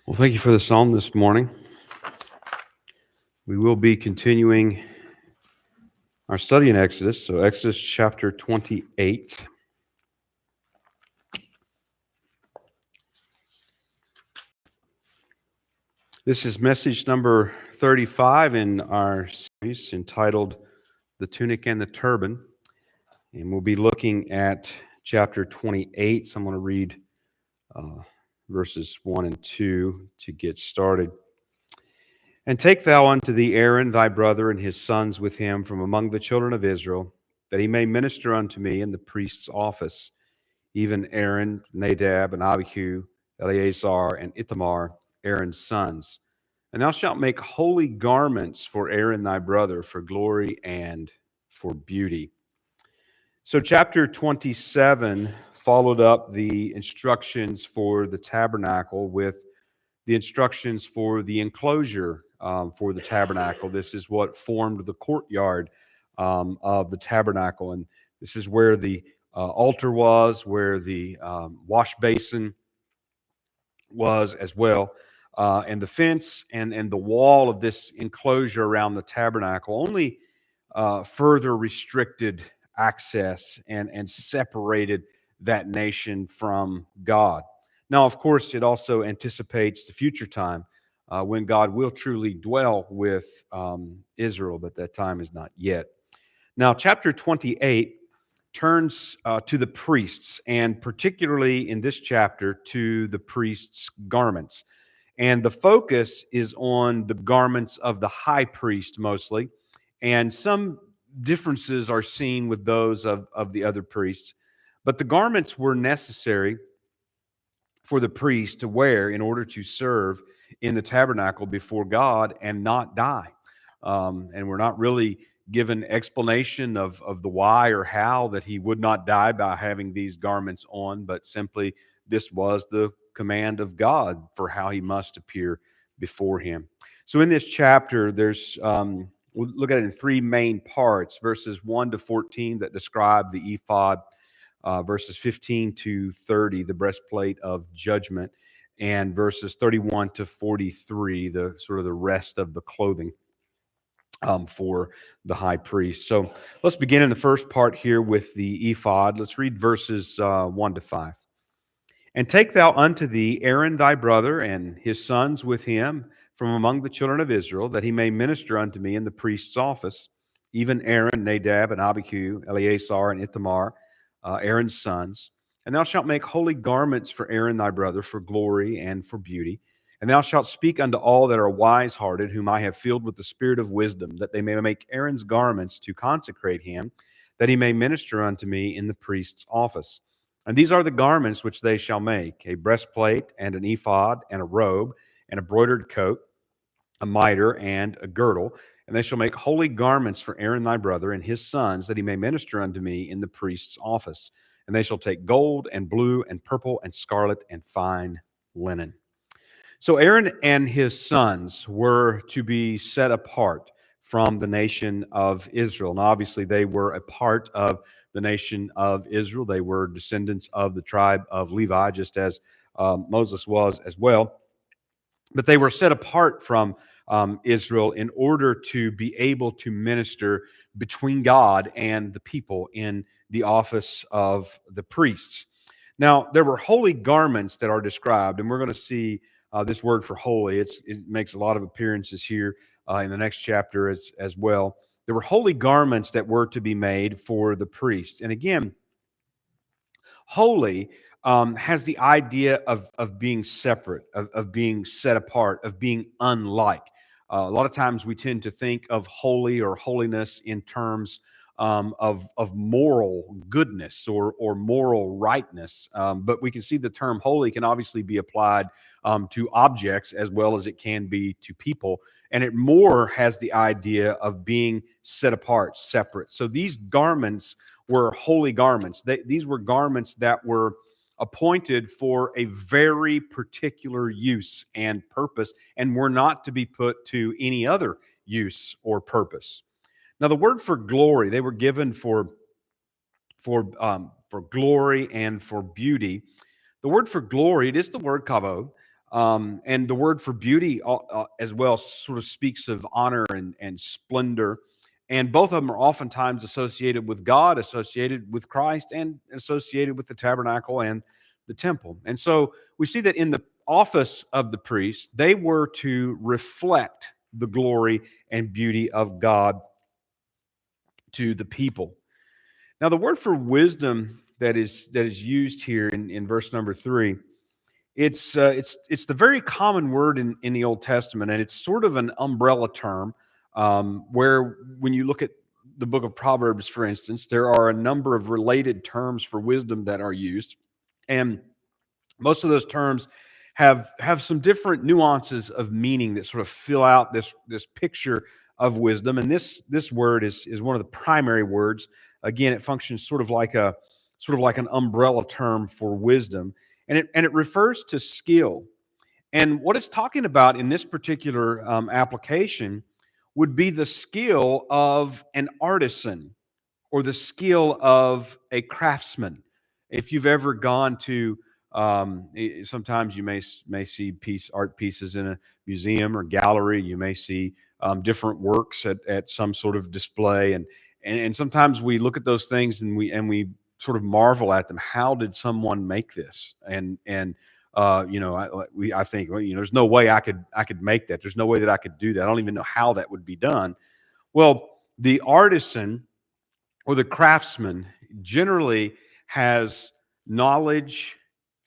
Well, thank you for the psalm this morning. We will be continuing our study in Exodus, so Exodus chapter 28. This is message number 35 in our series entitled The Tunic and the Turban, and we'll be looking at chapter 28. So I'm going to read verses 1 and 2 to get started. And take thou unto thee Aaron thy brother and his sons with him from among the children of Israel, that he may minister unto me in the priest's office, even Aaron, Nadab, and Abihu, Eleazar, and Ithamar, Aaron's sons. And thou shalt make holy garments for Aaron thy brother, for glory and for beauty. So chapter 27 followed up the instructions for the tabernacle with the instructions for the enclosure for the tabernacle. This is what formed the courtyard of the tabernacle. And this is where the altar was, where the wash basin was as well. And the fence and the wall of this enclosure around the tabernacle only further restricted access and separated that nation from God. Now, of course, it also anticipates the future time when God will truly dwell with Israel, but that time is not yet. Now, chapter 28 turns to the priests, and particularly in this chapter to the priests' garments. And the focus is on the garments of the high priest mostly, and some differences are seen with those of the other priests. But the garments were necessary for the priest to wear in order to serve in the tabernacle before God and not die. And we're not really given explanation of the why or how that he would not die by having these garments on, but simply this was the command of God for how he must appear before him. So in this chapter, we'll look at it in three main parts, verses 1 to 14 that describe the ephod, verses 15 to 30, the breastplate of judgment, and verses 31 to 43, the sort of the rest of the clothing for the high priest. So let's begin in the first part here with the ephod. Let's read verses 1 to 5. And take thou unto thee Aaron thy brother and his sons with him from among the children of Israel, that he may minister unto me in the priest's office, even Aaron, Nadab, and Abihu, Eleazar, and Ithamar, Aaron's sons. And thou shalt make holy garments for Aaron thy brother, for glory and for beauty. And thou shalt speak unto all that are wise-hearted, whom I have filled with the spirit of wisdom, that they may make Aaron's garments to consecrate him, that he may minister unto me in the priest's office. And these are the garments which they shall make: a breastplate, and an ephod, and a robe, and a broidered coat, a mitre, and a girdle. And they shall make holy garments for Aaron thy brother and his sons, that he may minister unto me in the priest's office. And they shall take gold, and blue, and purple, and scarlet, and fine linen. So Aaron and his sons were to be set apart from the nation of Israel. And obviously, they were a part of the nation of Israel. They were descendants of the tribe of Levi, just as Moses was as well. But they were set apart from Israel in order to be able to minister between God and the people in the office of the priests. Now, there were holy garments that are described, and we're going to see this word for holy. It makes a lot of appearances here in the next chapter as well. There were holy garments that were to be made for the priest. And again, holy has the idea of being separate, of being set apart, of being unlike. A lot of times we tend to think of holy or holiness in terms of moral goodness or moral rightness. But we can see the term holy can obviously be applied to objects as well as it can be to people. And it more has the idea of being set apart, separate. So these garments were holy garments. These were garments that were appointed for a very particular use and purpose, and were not to be put to any other use or purpose. Now, the word for glory, they were given for glory and for beauty. The word for glory, it is the word kavod, And the word for beauty as well sort of speaks of honor and splendor. And both of them are oftentimes associated with God, associated with Christ, and associated with the tabernacle and the temple. And so we see that in the office of the priest, they were to reflect the glory and beauty of God to the people. Now, the word for wisdom that is used here in verse number 3, it's the very common word in the Old Testament, and it's sort of an umbrella term, where when you look at the book of Proverbs, for instance, there are a number of related terms for wisdom that are used, and most of those terms have some different nuances of meaning that sort of fill out this picture of wisdom. And this word is one of the primary words. Again, it functions sort of like an umbrella term for wisdom, and it refers to skill. And what it's talking about in this particular application would be the skill of an artisan or the skill of a craftsman. If you've ever gone to, sometimes you may see art pieces in a museum or gallery. You may see different works at some sort of display, and sometimes we look at those things and we sort of marvel at them. How did someone make this? I think, well, there's no way I could make that. There's no way that I could do that. I don't even know how that would be done. Well, the artisan or the craftsman generally has knowledge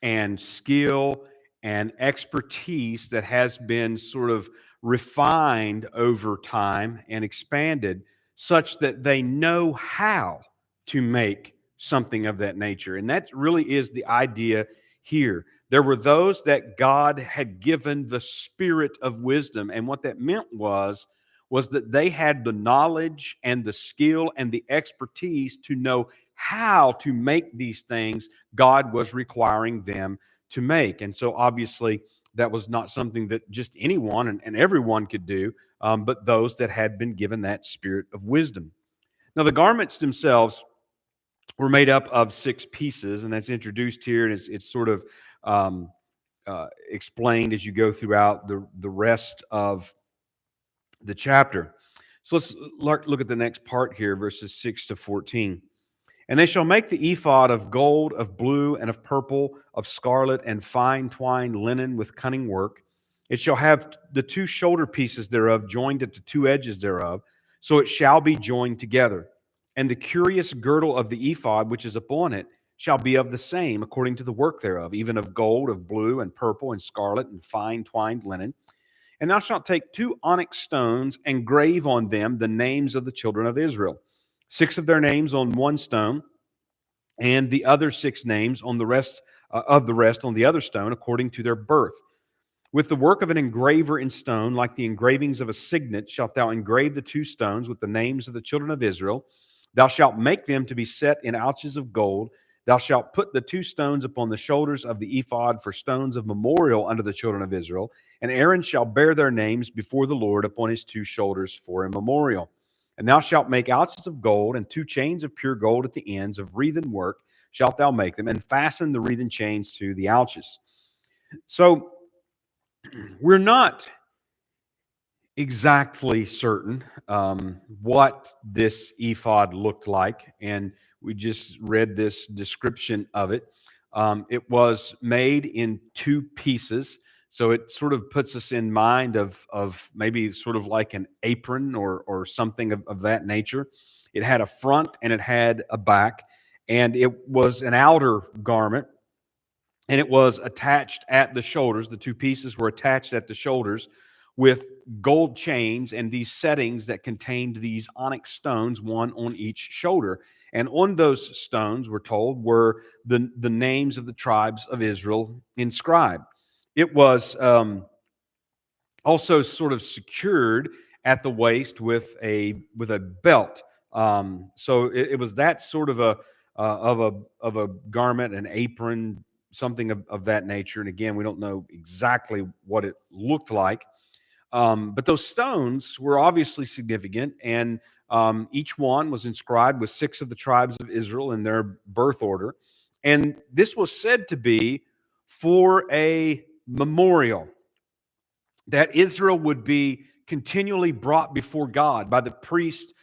and skill and expertise that has been sort of refined over time and expanded such that they know how to make something of that nature. And that really is the idea here. There were those that God had given the spirit of wisdom, and what that meant was that they had the knowledge and the skill and the expertise to know how to make these things God was requiring them to make. And so obviously that was not something that just anyone and everyone could do, but those that had been given that spirit of wisdom. Now, the garments themselves were made up of 6 pieces, and that's introduced here, and it's sort of explained as you go throughout the rest of the chapter. So let's look at the next part here, verses 6 to 14. And they shall make the ephod of gold, of blue, and of purple, of scarlet, and fine twined linen with cunning work. It shall have the 2 shoulder pieces thereof joined at the 2 edges thereof, so it shall be joined together. And the curious girdle of the ephod which is upon it shall be of the same, according to the work thereof, even of gold, of blue, and purple, and scarlet, and fine twined linen. And thou shalt take 2 onyx stones and grave on them the names of the children of Israel, 6 of their names on one stone, and the other 6 names on the rest of the rest on the other stone, according to their birth. With the work of an engraver in stone, like the engravings of a signet, shalt thou engrave the 2 stones with the names of the children of Israel. Thou shalt make them to be set in ouches of gold. Thou shalt put the 2 stones upon the shoulders of the ephod for stones of memorial unto the children of Israel. And Aaron shall bear their names before the Lord upon his 2 shoulders for a memorial. And thou shalt make ouches of gold, and 2 chains of pure gold at the ends of wreathen work shalt thou make them, and fasten the wreathen chains to the ouches. So we're not exactly certain what this ephod looked like, and we just read this description of it. It was made in 2 pieces, so it sort of puts us in mind of maybe sort of like an apron or something of that nature. It had a front and it had a back, and it was an outer garment, and it was attached at the shoulders. The 2 pieces were attached at the shoulders with gold chains and these settings that contained these onyx stones, one on each shoulder. And on those stones, we're told, were the names of the tribes of Israel inscribed. It was also sort of secured at the waist with a belt. So it was that sort of a garment, an apron, something of that nature. And again, we don't know exactly what it looked like. But those stones were obviously significant, and each one was inscribed with 6 of the tribes of Israel in their birth order. And this was said to be for a memorial, that Israel would be continually brought before God by the priest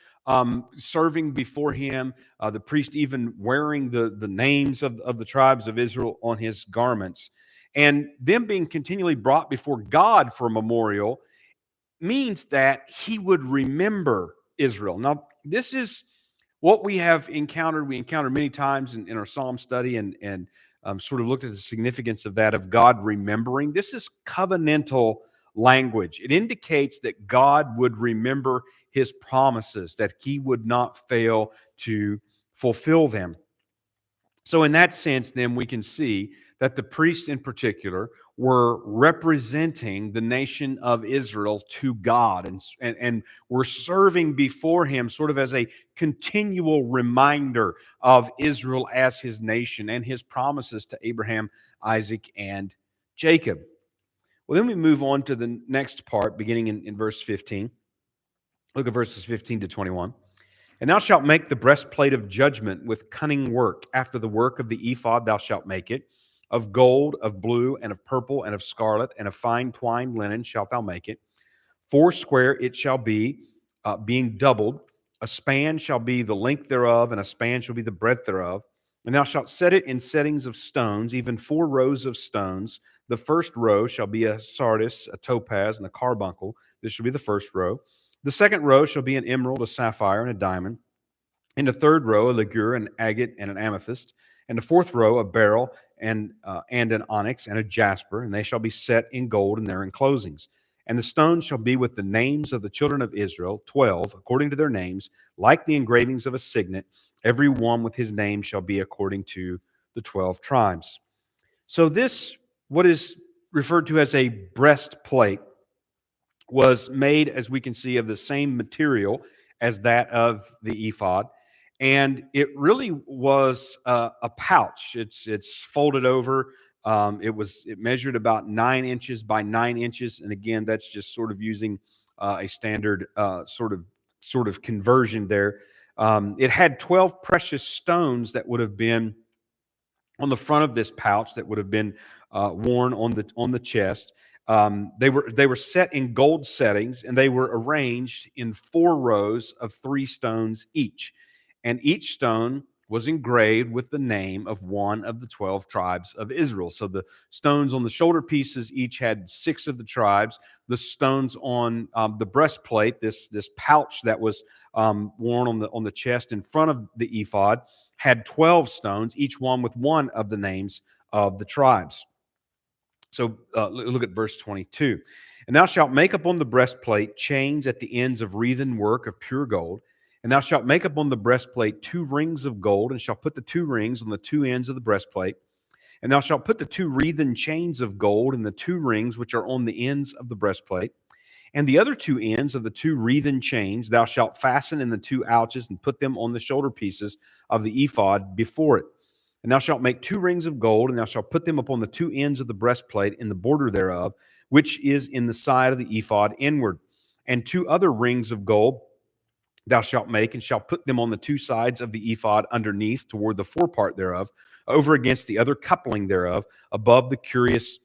serving before him, the priest even wearing the names of the tribes of Israel on his garments. And them being continually brought before God for a memorial means that he would remember Israel. Now, this is what we have encountered. We encountered many times in our Psalm study and sort of looked at the significance of that, of God remembering. This is covenantal language. It indicates that God would remember his promises, that he would not fail to fulfill them. So, in that sense, then we can see that the priests in particular were representing the nation of Israel to God and were serving before him sort of as a continual reminder of Israel as his nation and his promises to Abraham, Isaac, and Jacob. Well, then we move on to the next part, beginning in verse 15. Look at verses 15 to 21. And thou shalt make the breastplate of judgment with cunning work. After the work of the ephod thou shalt make it. Of gold, of blue, and of purple, and of scarlet, and of fine twined linen shalt thou make it. Foursquare it shall be, being doubled. A span shall be the length thereof, and a span shall be the breadth thereof. And thou shalt set it in settings of stones, even 4 rows of stones. The first row shall be a sardius, a topaz, and a carbuncle. This shall be the first row. The second row shall be an emerald, a sapphire, and a diamond. In the third row, a ligure, an agate, and an amethyst. And the fourth row, a beryl, and an onyx, and a jasper. And they shall be set in gold in their enclosings. And the stones shall be with the names of the children of Israel, 12, according to their names, like the engravings of a signet. Every one with his name shall be according to the 12 tribes. So this, what is referred to as a breastplate, was made, as we can see, of the same material as that of the ephod. And it really was a pouch. It's folded over. It measured about 9 inches by 9 inches, and again, that's just sort of using a standard sort of conversion there. It had 12 precious stones that would have been on the front of this pouch, that would have been worn on the chest. They were set in gold settings, and they were arranged in 4 rows of 3 stones each. And each stone was engraved with the name of one of the 12 tribes of Israel. So the stones on the shoulder pieces each had 6 of the tribes. The stones on the breastplate, this pouch that was worn on the chest in front of the ephod, had 12 stones, each one with one of the names of the tribes. So look at verse 22. And thou shalt make upon the breastplate chains at the ends of wreathen work of pure gold. And thou shalt make upon the breastplate 2 rings of gold, and shalt put the 2 rings on the 2 ends of the breastplate. And thou shalt put the 2 wreathen chains of gold in the 2 rings which are on the ends of the breastplate. And the other 2 ends of the 2 wreathen chains thou shalt fasten in the 2 ouches, and put them on the shoulder pieces of the ephod before it. And thou shalt make 2 rings of gold, and thou shalt put them upon the 2 ends of the breastplate in the border thereof, which is in the side of the ephod inward. And 2 other rings of gold thou shalt make, and shalt put them on the 2 sides of the ephod underneath, toward the forepart thereof, over against the other coupling thereof, above the curious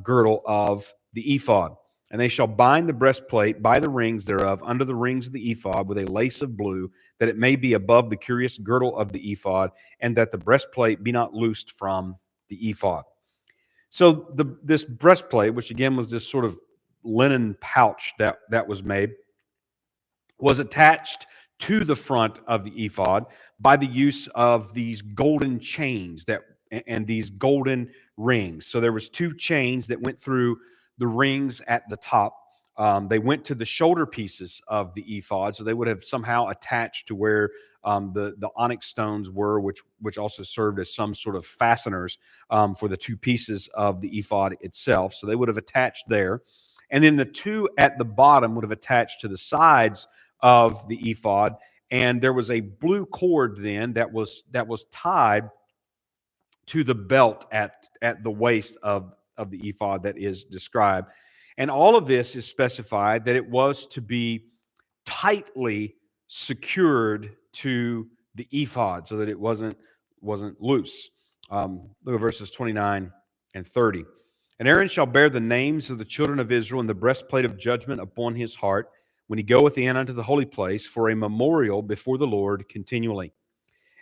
girdle of the ephod. And they shall bind the breastplate by the rings thereof under the rings of the ephod with a lace of blue, that it may be above the curious girdle of the ephod, and that the breastplate be not loosed from the ephod. So this breastplate, which again was this sort of linen pouch that was made, was attached to the front of the ephod by the use of these golden chains and these golden rings. So there was 2 chains that went through the rings at the top. They went to the shoulder pieces of the ephod, so they would have somehow attached to where the onyx stones were, which also served as some sort of fasteners for the 2 pieces of the ephod itself. So they would have attached there. And then the 2 at the bottom would have attached to the sides of the ephod, and there was a blue cord then that was tied to the belt at the waist of the ephod that is described. And all of this is specified that it was to be tightly secured to the ephod so that it wasn't loose. Look at verses 29 and 30. And Aaron shall bear the names of the children of Israel in the breastplate of judgment upon his heart, when he goeth in unto the holy place, for a memorial before the Lord continually.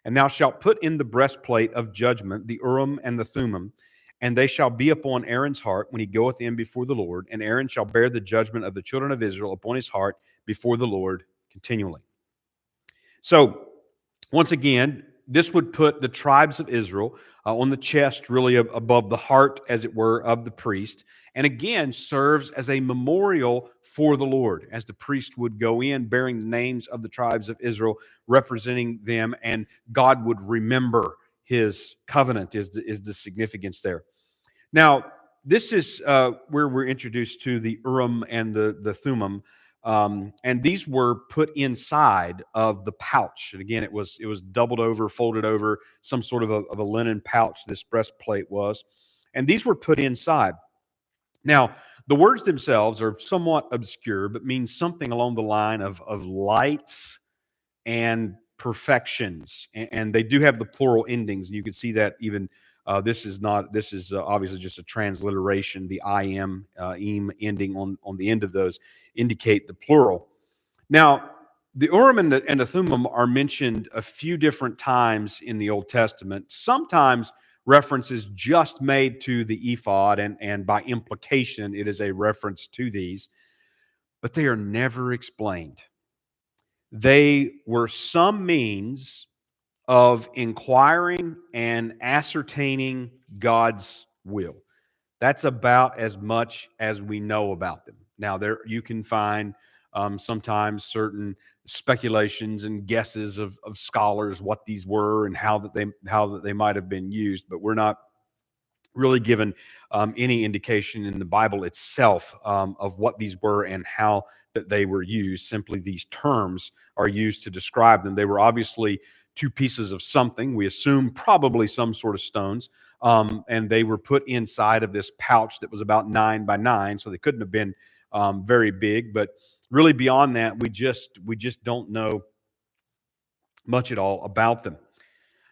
And thou shalt put in the breastplate of judgment the Urim and the Thummim, and they shall be upon Aaron's heart when he goeth in before the Lord. And Aaron shall bear the judgment of the children of Israel upon his heart before the Lord continually. So, once again, this would put the tribes of Israel on the chest, really above the heart, as it were, of the priest. And again, serves as a memorial for the Lord, as the priest would go in bearing the names of the tribes of Israel, representing them, and God would remember his covenant, is the significance there. Now, this is where we're introduced to the Urim and the Thummim. And these were put inside of the pouch. And again, it was doubled over, folded over, some sort of a linen pouch, this breastplate was. And these were put inside. Now, the words themselves are somewhat obscure, but mean something along the line of lights and perfections. And they do have the plural endings. And you can see that even this is obviously just a transliteration. The im, ending on the end of those indicate the plural. Now, the Urim and the Thummim are mentioned a few different times in the Old Testament. Sometimes references just made to the ephod, and by implication, it is a reference to these, but they are never explained. They were some means of inquiring and ascertaining God's will. That's about as much as we know about them. Now, there you can find sometimes certain speculations and guesses of scholars what these were and how that they might have been used, but we're not really given any indication in the Bible itself of what these were and how that they were used. Simply these terms are used to describe them. They were obviously two pieces of something. We assume probably some sort of stones. And they were put inside of this pouch that was about 9 by 9, so they couldn't have been very big. But really beyond that, we just don't know much at all about them.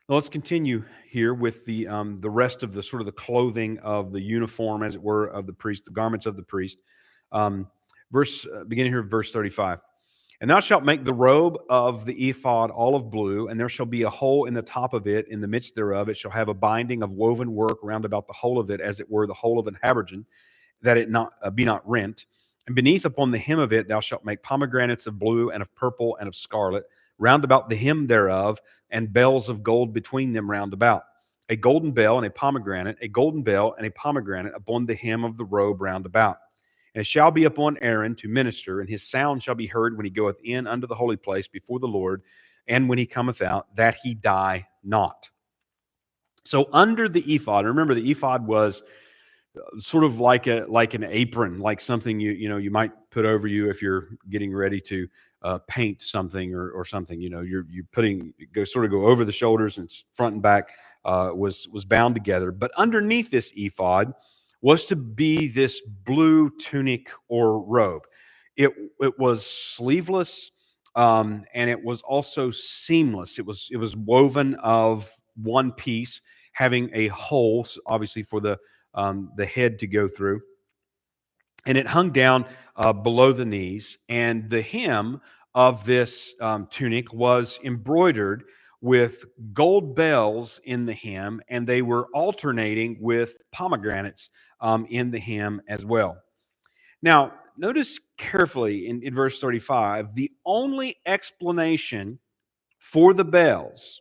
Now let's continue here with the rest of the sort of the clothing of the uniform, as it were, of the priest, the garments of the priest. Beginning here, verse 35. And thou shalt make the robe of the ephod all of blue, and there shall be a hole in the top of it, in the midst thereof. It shall have a binding of woven work round about the whole of it, as it were the whole of an habergeon, that it be not rent. And beneath upon the hem of it thou shalt make pomegranates of blue and of purple and of scarlet, round about the hem thereof, and bells of gold between them round about. A golden bell and a pomegranate, a golden bell and a pomegranate upon the hem of the robe round about. And it shall be upon Aaron to minister, and his sound shall be heard when he goeth in unto the holy place before the Lord, and when he cometh out, that he die not. So under the ephod, remember the ephod was sort of like an apron, like something you might put over you if you're getting ready to paint something or something. You're putting go over the shoulders, and it's front and back was bound together. But underneath this ephod was to be this blue tunic or robe. It was sleeveless, and it was also seamless. It was woven of one piece, having a hole, obviously for the head to go through. And it hung down below the knees. And the hem of this tunic was embroidered with gold bells in the hem, and they were alternating with pomegranates in the hem as well. Now, notice carefully in verse 35, the only explanation for the bells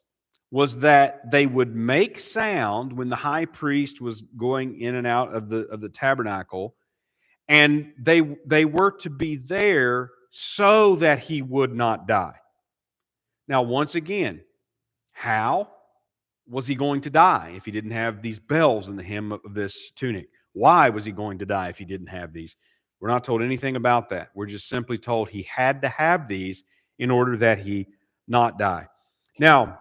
was that they would make sound when the high priest was going in and out of the tabernacle, and they were to be there so that he would not die. Now, once again, how was he going to die if he didn't have these bells in the hem of this tunic? Why was he going to die if he didn't have these? We're not told anything about that. We're just simply told he had to have these in order that he not die. Now,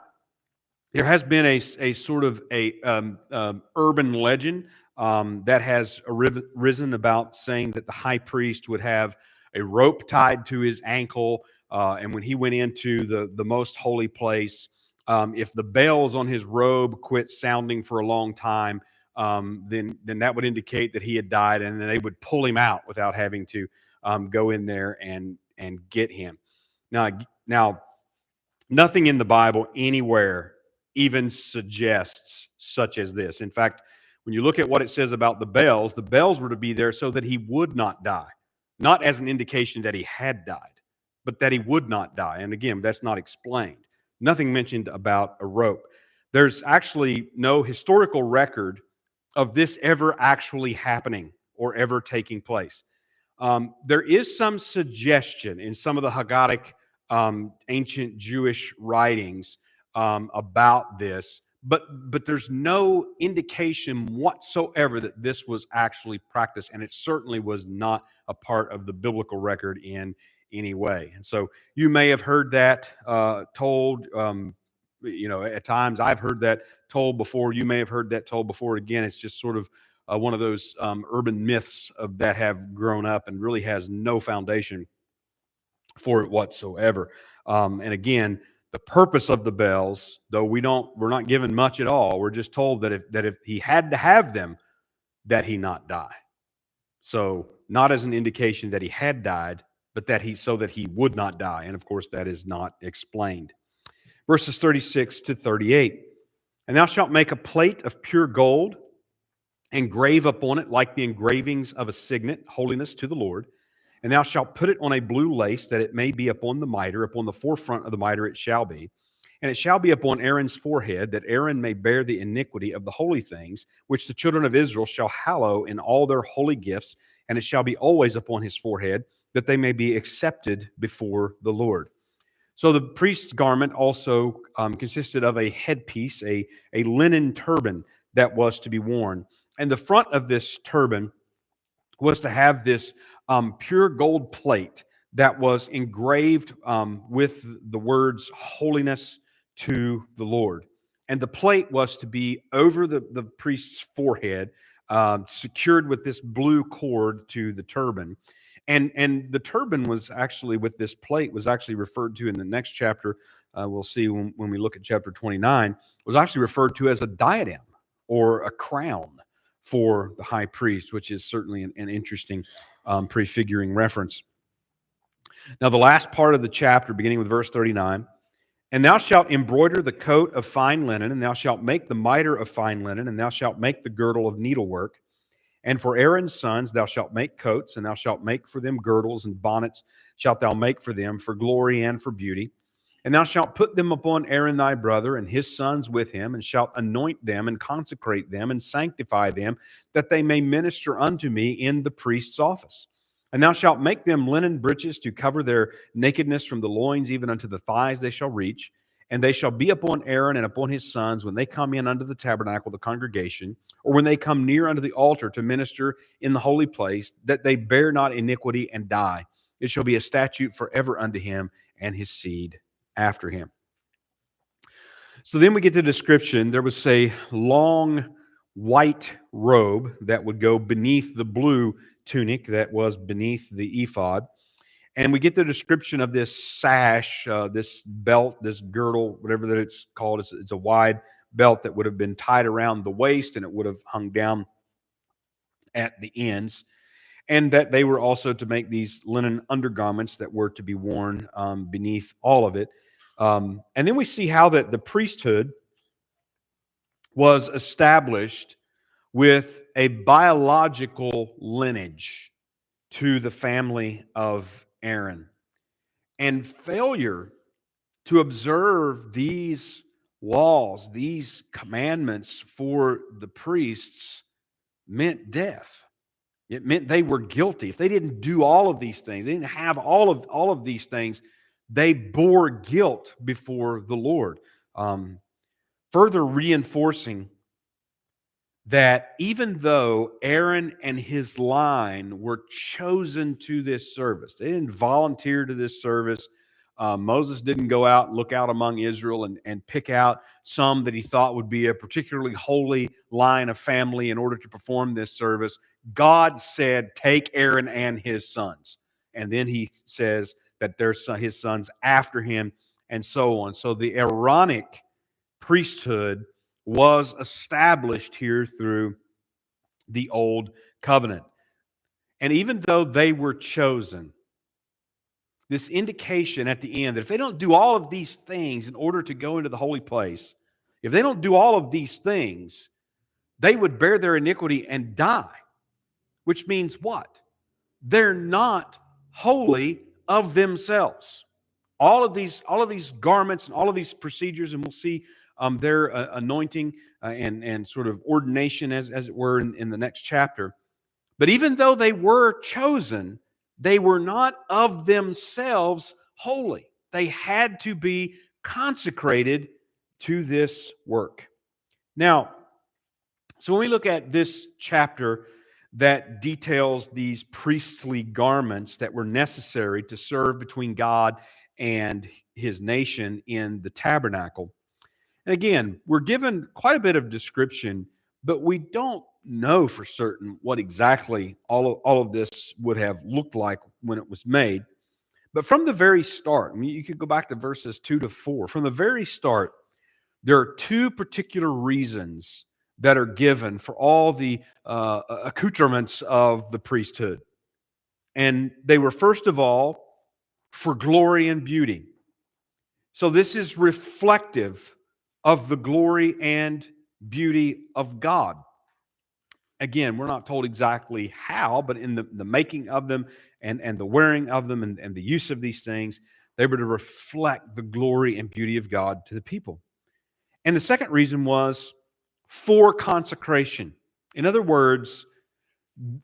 there has been a sort of urban legend that has arisen about saying that the high priest would have a rope tied to his ankle, and when he went into the most holy place, if the bells on his robe quit sounding for a long time, then that would indicate that he had died, and then they would pull him out without having to go in there and get him. Now, nothing in the Bible anywhere even suggests such as this. In fact, when you look at what it says about the bells were to be there so that he would not die, not as an indication that he had died, but that he would not die. And again, that's not explained. Nothing mentioned about a rope. There's actually no historical record of this ever actually happening or ever taking place. There is some suggestion in some of the Haggadic ancient Jewish writings about this, but there's no indication whatsoever that this was actually practiced, and it certainly was not a part of the biblical record in any way. And so you may have heard that told. At times I've heard that told before. You may have heard that told before. Again, it's just sort of one of those urban myths that have grown up and really has no foundation for it whatsoever. And again, the purpose of the bells, though we're not given much at all. We're just told that if he had to have them, that he not die. So not as an indication that he had died, but that he would not die. And of course, that is not explained. Verses 36 to 38. And thou shalt make a plate of pure gold, and grave upon it like the engravings of a signet, holiness to the Lord. And thou shalt put it on a blue lace, that it may be upon the mitre, upon the forefront of the mitre it shall be. And it shall be upon Aaron's forehead, that Aaron may bear the iniquity of the holy things, which the children of Israel shall hallow in all their holy gifts. And it shall be always upon his forehead, that they may be accepted before the Lord. So the priest's garment also consisted of a headpiece, a linen turban that was to be worn. And the front of this turban was to have this pure gold plate that was engraved with the words holiness to the Lord. And the plate was to be over the priest's forehead, secured with this blue cord to the turban. And the turban was actually, with this plate, was actually referred to in the next chapter. We'll see when we look at chapter 29, was actually referred to as a diadem or a crown for the high priest, which is certainly an interesting prefiguring reference. Now, the last part of the chapter, beginning with verse 39, and thou shalt embroider the coat of fine linen, and thou shalt make the mitre of fine linen, and thou shalt make the girdle of needlework. And for Aaron's sons thou shalt make coats, and thou shalt make for them girdles, and bonnets shalt thou make for them, for glory and for beauty. And thou shalt put them upon Aaron thy brother, and his sons with him, and shalt anoint them, and consecrate them, and sanctify them, that they may minister unto me in the priest's office. And thou shalt make them linen breeches to cover their nakedness from the loins even unto the thighs they shall reach. And they shall be upon Aaron and upon his sons when they come in unto the tabernacle, the congregation, or when they come near unto the altar to minister in the holy place, that they bear not iniquity and die. It shall be a statute forever unto him and his seed after him. So then we get the description. There was a long white robe that would go beneath the blue tunic that was beneath the ephod. And we get the description of this sash, this belt, this girdle, whatever that it's called. It's a wide belt that would have been tied around the waist, and it would have hung down at the ends. And that they were also to make these linen undergarments that were to be worn beneath all of it. And then we see how that the priesthood was established with a biological lineage to the family of Aaron. And failure to observe these laws, these commandments for the priests meant death. It meant they were guilty. If they didn't do all of these things, they didn't have all of these things, they bore guilt before the Lord. Further reinforcing that even though Aaron and his line were chosen to this service, they didn't volunteer to this service. Moses didn't go out and look out among Israel and pick out some that he thought would be a particularly holy line of family in order to perform this service. God said, take Aaron and his sons. And then he says that there's his sons after him, and so on. So the Aaronic priesthood was established here through the old covenant. And even though they were chosen, this indication at the end that if they don't do all of these things in order to go into the holy place, if they don't do all of these things, they would bear their iniquity and die. Which means what? They're not holy of themselves. All of these garments and all of these procedures, and we'll see their anointing and sort of ordination, as it were, in the next chapter. But even though they were chosen, they were not of themselves holy. They had to be consecrated to this work. Now, so when we look at this chapter that details these priestly garments that were necessary to serve between God and his nation in the tabernacle. And again, we're given quite a bit of description, but we don't know for certain what exactly all of this would have looked like when it was made. But from the very start, I mean, you could go back to verses 2 to 4. From the very start, there are two particular reasons that are given for all the accoutrements of the priesthood. And they were, first of all, for glory and beauty. So this is reflective of the glory and beauty of God. Again, we're not told exactly how, but in the making of them and the wearing of them and the use of these things, they were to reflect the glory and beauty of God to the people. And the second reason was for consecration. In other words,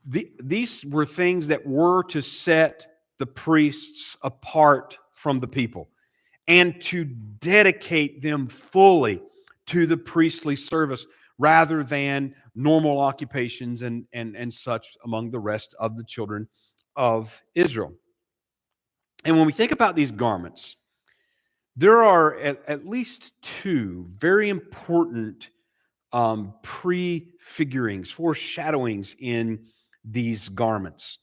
these were things that were to set the priests apart from the people and to dedicate them fully to the priestly service rather than normal occupations and such among the rest of the children of Israel. And when we think about these garments, there are at least two very important prefigurings, foreshadowings in these garments.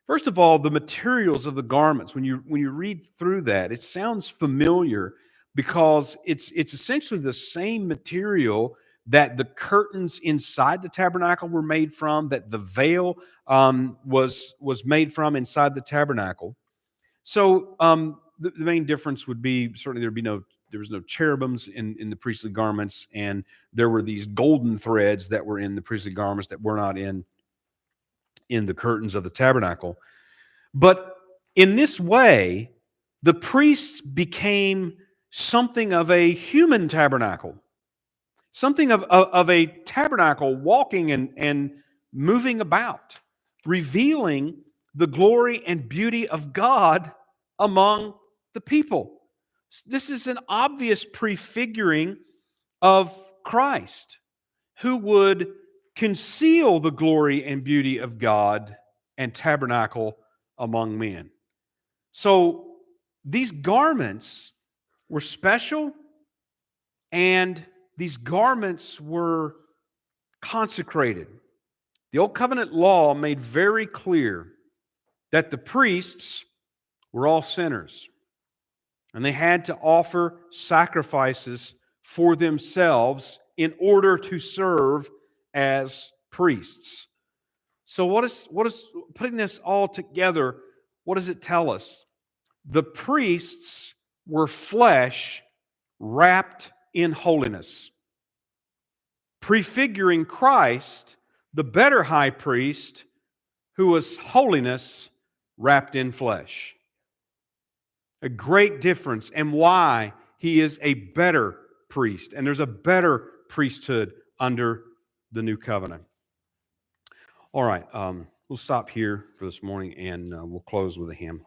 First of all, the materials of the garments, when you read through that, it sounds familiar because it's essentially the same material that the curtains inside the tabernacle were made from, that the veil was made from inside the tabernacle. So the main difference would be certainly there was no cherubims in the priestly garments, and there were these golden threads that were in the priestly garments that were not in the curtains of the tabernacle. But in this way, the priests became something of a human tabernacle, something of a tabernacle walking and moving about, revealing the glory and beauty of God among the people. This is an obvious prefiguring of Christ, who would conceal the glory and beauty of God and tabernacle among men. So these garments were special, and these garments were consecrated. The Old Covenant law made very clear that the priests were all sinners, and they had to offer sacrifices for themselves in order to serve as priests. So what is putting this all together, what does it tell us? The priests were flesh wrapped in holiness, prefiguring Christ, the better high priest, who was holiness wrapped in flesh. A great difference, and why he is a better priest, and there's a better priesthood under the new covenant. All right, we'll stop here for this morning, and we'll close with a hymn.